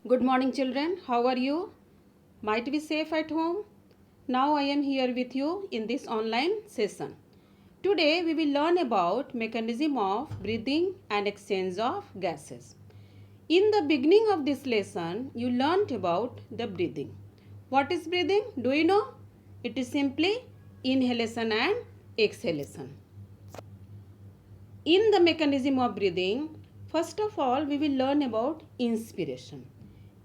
Good morning, children. How are you? Might be safe at home? Now I am here with you in this online session. Today we will learn about mechanism of breathing and exchange of gases. In the beginning of this lesson, you learnt about the breathing. What is breathing? Do you know? It is simply inhalation and exhalation. In the mechanism of breathing, first of all, we will learn about inspiration.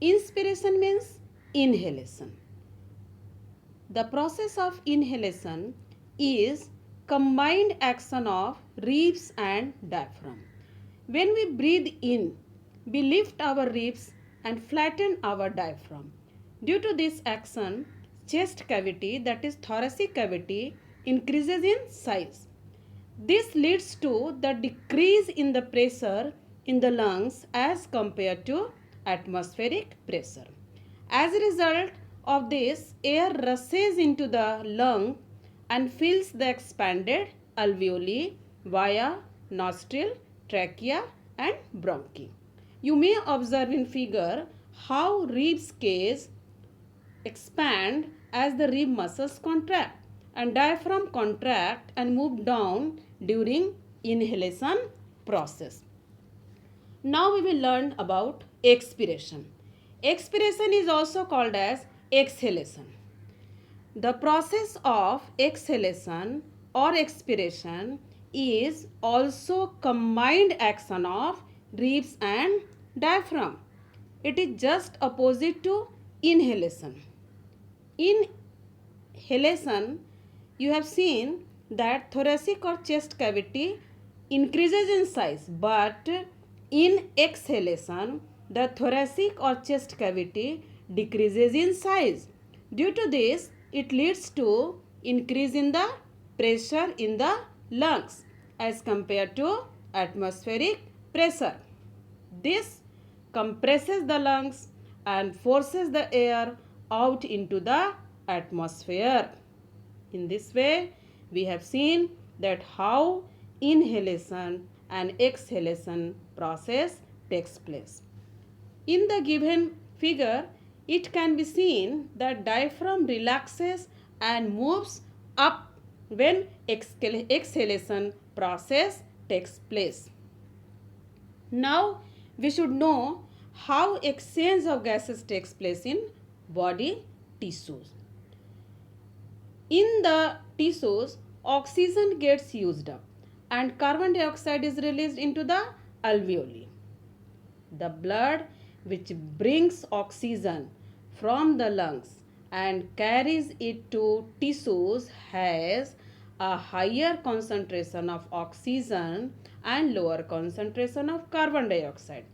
Inspiration means inhalation. The process of inhalation is combined action of ribs and diaphragm. When we breathe in, we lift our ribs and flatten our diaphragm. Due to this action, chest cavity, that is thoracic cavity, increases in size. This leads to the decrease in the pressure in the lungs as compared to atmospheric pressure. As a result of this, air rushes into the lung and fills the expanded alveoli via nostril, trachea and bronchi. You may observe in figure how ribs cage expand as the rib muscles contract and diaphragm contract and move down during inhalation process. Now we will learn about expiration. Expiration is also called as exhalation. The process of exhalation or expiration is also combined action of ribs and diaphragm. It is just opposite to inhalation. In inhalation, you have seen that thoracic or chest cavity increases in size, but in exhalation, the thoracic or chest cavity decreases in size. Due to this, it leads to increase in the pressure in the lungs as compared to atmospheric pressure. This compresses the lungs and forces the air out into the atmosphere. In this way, we have seen that how inhalation and exhalation process takes place. In the given figure, it can be seen that diaphragm relaxes and moves up when exhalation process takes place. Now we should know how exchange of gases takes place in body tissues. In the tissues, oxygen gets used up and carbon dioxide is released into the alveoli. The blood which brings oxygen from the lungs and carries it to tissues has a higher concentration of oxygen and lower concentration of carbon dioxide.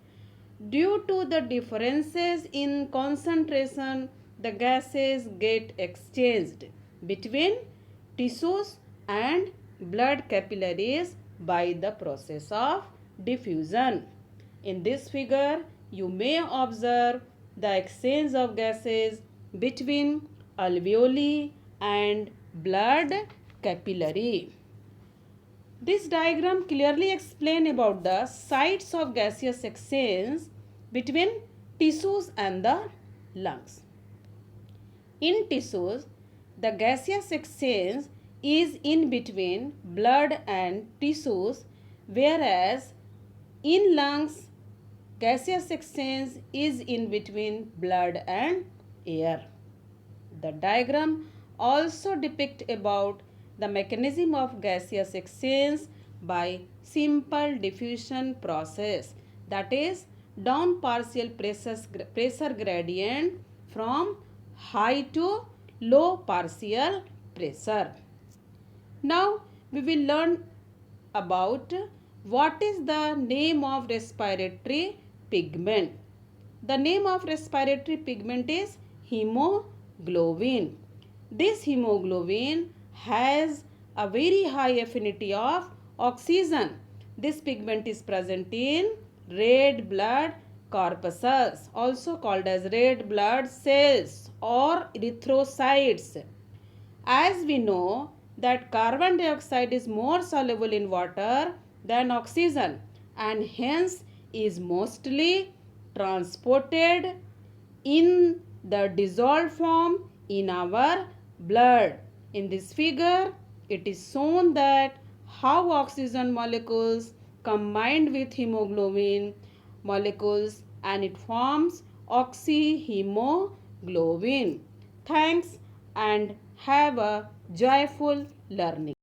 Due to the differences in concentration, the gases get exchanged between tissues and blood capillaries by the process of diffusion. In this figure, you may observe the exchange of gases between alveoli and blood capillary. This diagram clearly explains about the sites of gaseous exchange between tissues and the lungs. In tissues, the gaseous exchange is in between blood and tissues, whereas in lungs, gaseous exchange is in between blood and air. The diagram also depicts about the mechanism of gaseous exchange by simple diffusion process, that is down partial pressure gradient from high to low partial pressure. Now we will learn about what is the name of respiratory pigment. The name of respiratory pigment is hemoglobin. This hemoglobin has a very high affinity of oxygen. This pigment is present in red blood corpuscles, also called as red blood cells or erythrocytes. As we know that carbon dioxide is more soluble in water than oxygen and hence is mostly transported in the dissolved form in our blood. In this figure, it is shown that how oxygen molecules combined with hemoglobin molecules and it forms oxyhemoglobin. Thanks and have a joyful learning.